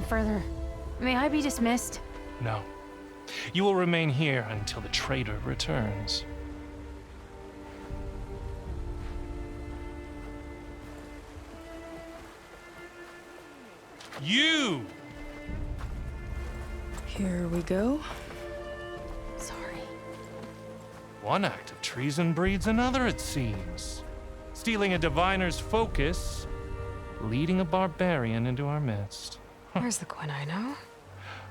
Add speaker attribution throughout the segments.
Speaker 1: further. May I be dismissed?
Speaker 2: No. You will remain here until the traitor returns. You!
Speaker 3: Here we go.
Speaker 1: Sorry.
Speaker 2: One act of treason breeds another, it seems. Stealing a diviner's focus, leading a barbarian into our midst.
Speaker 3: Where's the Quinino?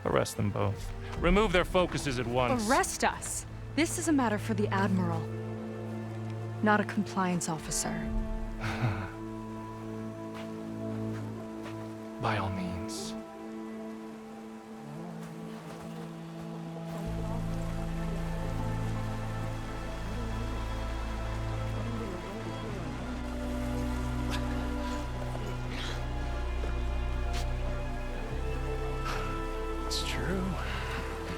Speaker 2: Arrest them both. Remove their focuses at once.
Speaker 3: Arrest us! This is a matter for the Admiral, not a compliance officer.
Speaker 2: By all means. It's true.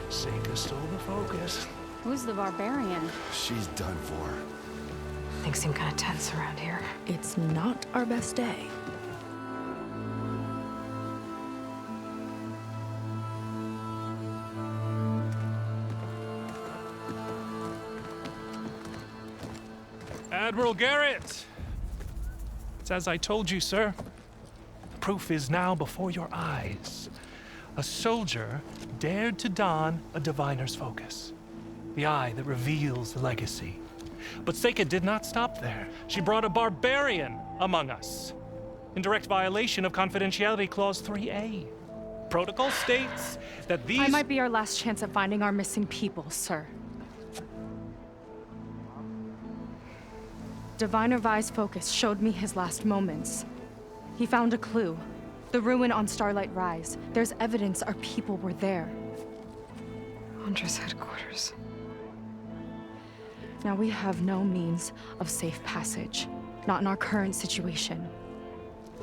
Speaker 2: Seika stole the focus.
Speaker 1: Who's the barbarian?
Speaker 4: She's done for.
Speaker 3: Things seem kind of tense around here. It's not our best day.
Speaker 2: Admiral Garrett! It's as I told you, sir. The proof is now before your eyes. A soldier dared to don a diviner's focus. The eye that reveals the legacy. But Seika did not stop there. She brought a barbarian among us. In direct violation of Confidentiality Clause 3A. Protocol states that these—
Speaker 3: I might be our last chance at finding our missing people, sir. Diviner Vi's focus showed me his last moments. He found a clue. The ruin on Starlight Rise. There's evidence our people were there. Huntress headquarters. Now we have no means of safe passage. Not in our current situation.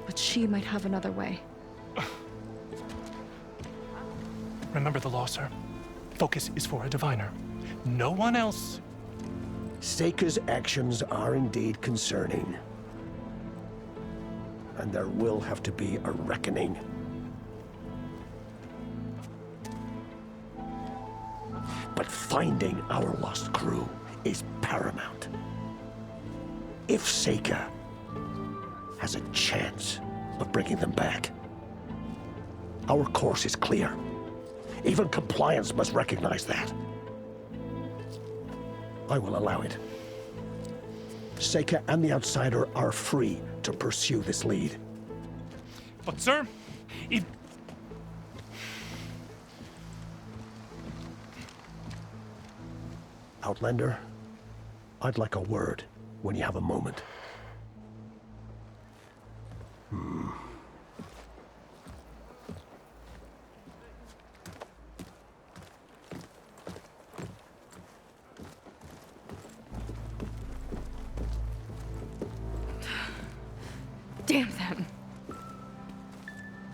Speaker 3: But she might have another way.
Speaker 2: Remember the law, sir. Focus is for a diviner. No one else.
Speaker 5: Seika's actions are indeed concerning. And there will have to be a reckoning. But finding our lost crew is paramount. If Seika has a chance of bringing them back, our course is clear. Even compliance must recognize that. I will allow it. Seika and the Outsider are free to pursue this lead.
Speaker 2: But, sir, if...
Speaker 5: Outlander, I'd like a word when you have a moment.
Speaker 3: Damn them.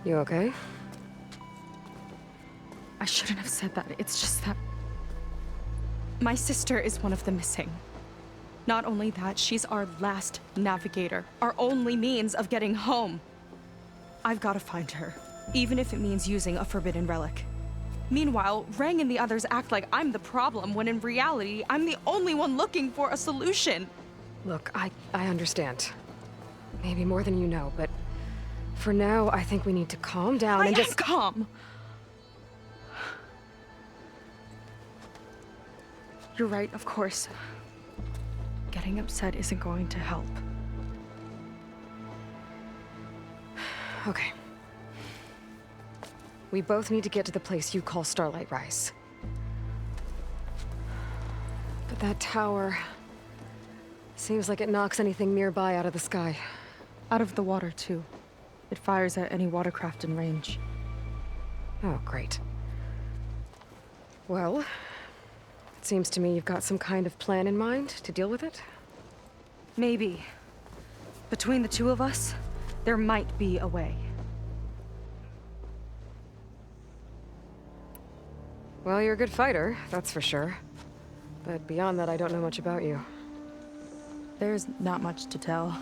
Speaker 6: You okay?
Speaker 3: I shouldn't have said that. It's just that my sister is one of the missing. Not only that, she's our last navigator, our only means of getting home. I've got to find her, even if it means using a forbidden relic. Meanwhile, Rang and the others act like I'm the problem, when in reality, I'm the only one looking for a solution.
Speaker 6: Look, I understand. Maybe more than you know, but for now, I think we need to calm down and just—
Speaker 3: calm. You're right, of course. Getting upset isn't going to help.
Speaker 6: Okay. We both need to get to the place you call Starlight Rise. But that tower seems like it knocks anything nearby out of the sky.
Speaker 3: Out of the water, too. It fires at any watercraft in range.
Speaker 6: Oh, great. Well, it seems to me you've got some kind of plan in mind to deal with it.
Speaker 3: Maybe. Between the two of us, there might be a way.
Speaker 6: Well, you're a good fighter, that's for sure. But beyond that, I don't know much about you.
Speaker 3: There's not much to tell.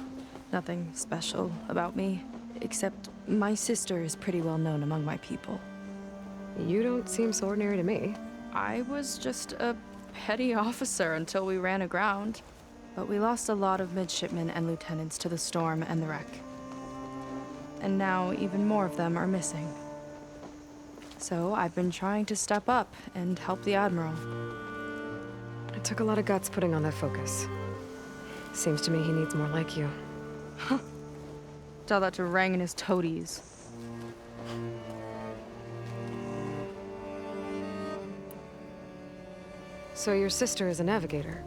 Speaker 3: Nothing special about me. Except my sister is pretty well known among my people.
Speaker 6: You don't seem so ordinary to me.
Speaker 3: I was just a petty officer until we ran aground. But we lost a lot of midshipmen and lieutenants to the storm and the wreck. And now even more of them are missing. So I've been trying to step up and help the Admiral.
Speaker 6: It took a lot of guts putting on that focus. Seems to me he needs more like you.
Speaker 3: Tell that to Rang and his toadies.
Speaker 6: So your sister is a navigator?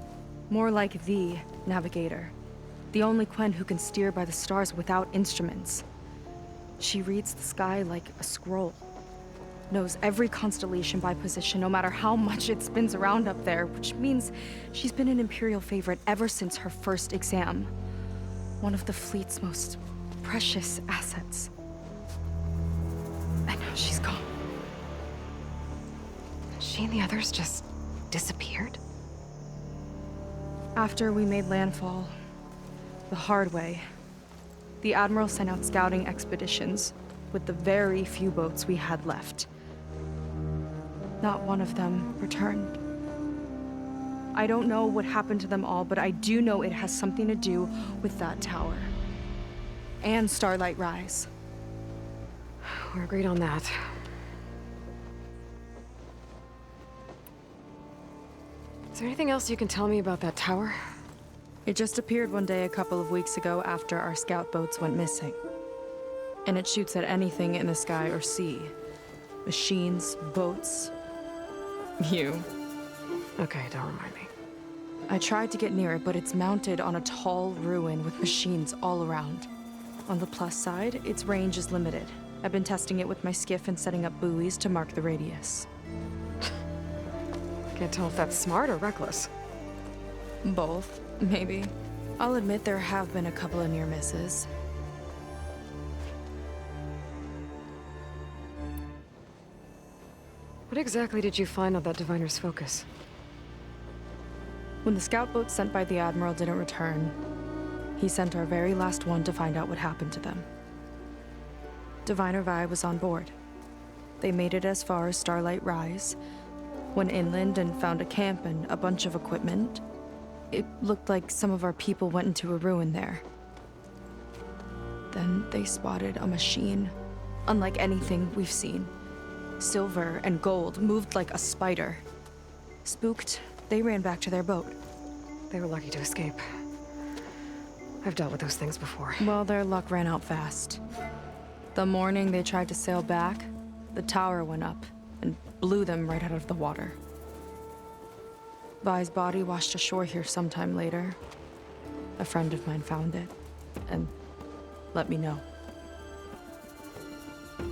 Speaker 3: More like the navigator. The only Quen who can steer by the stars without instruments. She reads the sky like a scroll. Knows every constellation by position, no matter how much it spins around up there, which means she's been an Imperial favorite ever since her first exam. One of the fleet's most precious assets. And now she's gone.
Speaker 6: She and the others just disappeared?
Speaker 3: After we made landfall, the hard way, the Admiral sent out scouting expeditions with the very few boats we had left. Not one of them returned. I don't know what happened to them all, but I do know it has something to do with that tower. And Starlight Rise.
Speaker 6: We're agreed on that. Is there anything else you can tell me about that tower?
Speaker 3: It just appeared one day a couple of weeks ago after our scout boats went missing. And it shoots at anything in the sky or sea. Machines, boats. You.
Speaker 6: Okay, don't remind me.
Speaker 3: I tried to get near it, but it's mounted on a tall ruin with machines all around. On the plus side, its range is limited. I've been testing it with my skiff and setting up buoys to mark the radius.
Speaker 6: Can't tell if that's smart or reckless.
Speaker 3: Both, maybe. I'll admit there have been a couple of near misses.
Speaker 6: What exactly did you find on that diviner's focus?
Speaker 3: When the scout boat sent by the Admiral didn't return, he sent our very last one to find out what happened to them. Diviner Vi was on board. They made it as far as Starlight Rise, went inland and found a camp and a bunch of equipment. It looked like some of our people went into a ruin there. Then they spotted a machine, unlike anything we've seen. Silver and gold, moved like a spider. Spooked, they ran back to their boat.
Speaker 6: They were lucky to escape. I've dealt with those things before.
Speaker 3: Well, their luck ran out fast. The morning they tried to sail back, the tower went up and blew them right out of the water. Vi's body washed ashore here sometime later. A friend of mine found it and let me know.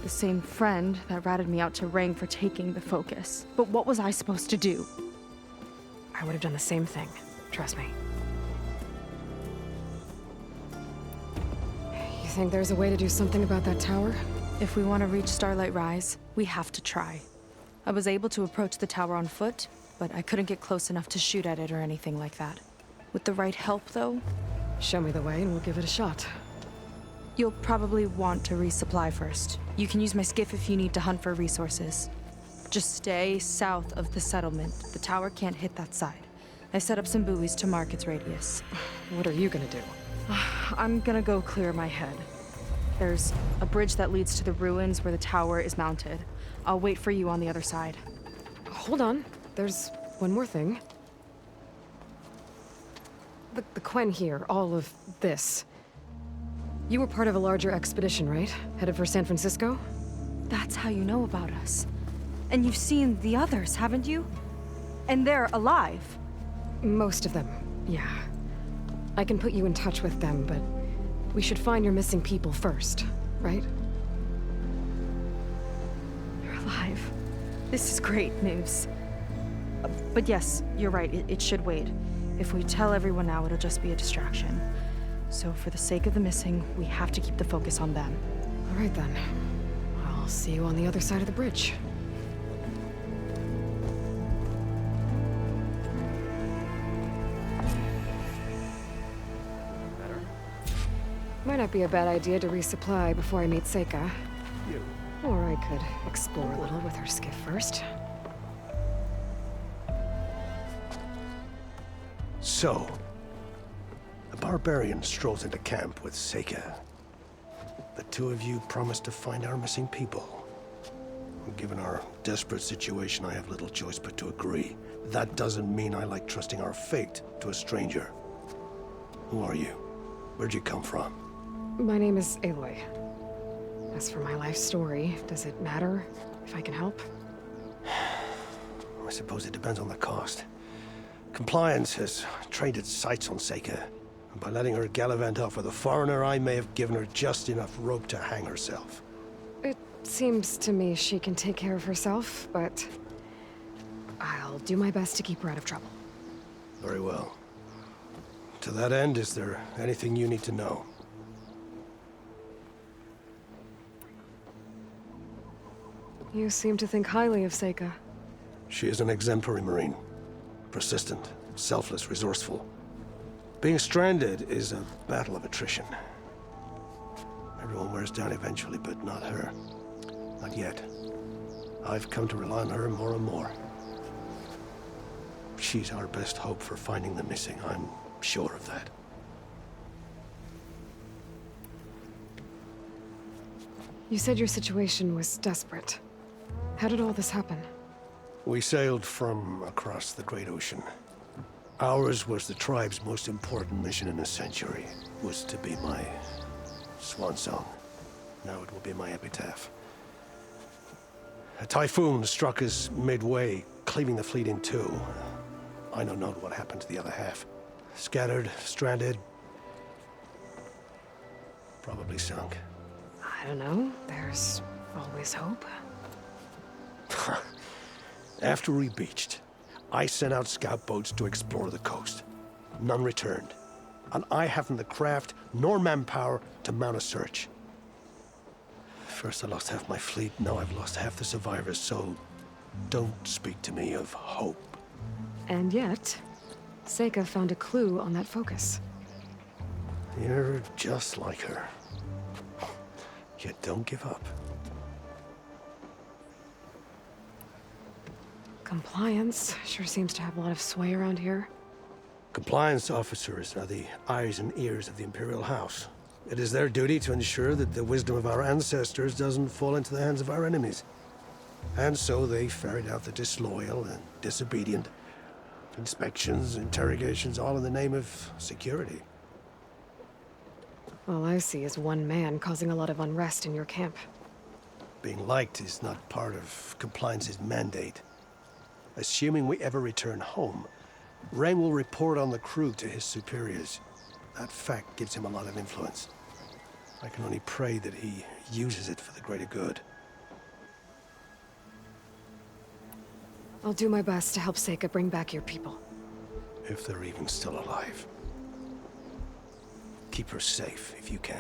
Speaker 3: The same friend that ratted me out to Rang for taking the focus. But what was I supposed to do?
Speaker 6: I would have done the same thing. Trust me. You think there's a way to do something about that tower?
Speaker 3: If we want to reach Starlight Rise, we have to try. I was able to approach the tower on foot, but I couldn't get close enough to shoot at it or anything like that. With the right help, though,
Speaker 6: Show me the way and we'll give it a shot.
Speaker 3: you'll probably want to resupply first. You can use my skiff if you need to hunt for resources. Just stay south of the settlement. The tower can't hit that side. I set up some buoys to mark its radius.
Speaker 6: What are you gonna do?
Speaker 3: I'm gonna go clear my head. There's a bridge that leads to the ruins where the tower is mounted. I'll wait for you on the other side.
Speaker 6: Hold on. There's one more thing. The Quen here, all of this. You were part of a larger expedition, right? Headed for San Francisco?
Speaker 3: That's how you know about us. And you've seen the others, haven't you? And they're alive.
Speaker 6: Most of them, yeah. I can put you in touch with them, but we should find your missing people first, right?
Speaker 3: They're alive. This is great news. But yes, you're right, it should wait. If we tell everyone now, it'll just be a distraction. So for the sake of the missing, we have to keep the focus on them.
Speaker 6: All right then. I'll see you on the other side of the bridge. Might not be a bad idea to resupply before I meet Seika. Or I could explore a little with her skiff first.
Speaker 5: So, a barbarian strolls into camp with Seika. The two of you promised to find our missing people. Given our desperate situation, I have little choice but to agree. That doesn't mean I like trusting our fate to a stranger. Who are you? Where'd you come from?
Speaker 6: My name is Aloy. As for my life story, does it matter if I can help?
Speaker 5: I suppose it depends on the cost. Compliance has trained its sights on Seika, and by letting her gallivant off with a foreigner, I may have given her just enough rope to hang herself.
Speaker 6: It seems to me she can take care of herself, but I'll do my best to keep her out of trouble.
Speaker 5: Very well. To that end, is there anything you need to know?
Speaker 6: You seem to think highly of Seika.
Speaker 5: She is an exemplary Marine. Persistent, selfless, resourceful. Being stranded is a battle of attrition. Everyone wears down eventually, but not her. Not yet. I've come to rely on her more and more. She's our best hope for finding the missing, I'm sure of that.
Speaker 6: You said your situation was desperate. How did all this happen?
Speaker 5: We sailed from across the Great Ocean. Ours was the tribe's most important mission in a century. It was to be my swan song. Now it will be my epitaph. A typhoon struck us midway, cleaving the fleet in two. I know not what happened to the other half. Scattered, stranded, probably sunk.
Speaker 6: I don't know. There's always hope.
Speaker 5: After we beached, I sent out scout boats to explore the coast. None returned. And I haven't the craft nor manpower to mount a search. First I lost half my fleet, now I've lost half the survivors, so don't speak to me of hope.
Speaker 6: And yet, Seika found a clue on that focus.
Speaker 5: You're just like her. Yet don't give up.
Speaker 6: Compliance sure seems to have a lot of sway around here.
Speaker 5: Compliance officers are the eyes and ears of the Imperial House. It is their duty to ensure that the wisdom of our ancestors doesn't fall into the hands of our enemies. And so they ferret out the disloyal and disobedient. Inspections, interrogations, all in the name of security.
Speaker 6: All I see is one man causing a lot of unrest in your camp.
Speaker 5: Being liked is not part of Compliance's mandate. Assuming we ever return home, Rain will report on the crew to his superiors. That fact gives him a lot of influence. I can only pray that he uses it for the greater good.
Speaker 6: I'll do my best to help Seika bring back your people.
Speaker 5: If they're even still alive. Keep her safe if you can.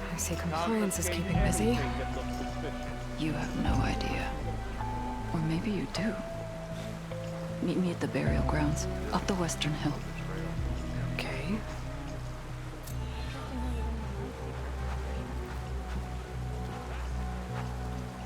Speaker 6: I see Compliance is keeping busy.
Speaker 4: You have no idea. Or maybe you do. Meet me at the burial grounds, up the Western Hill.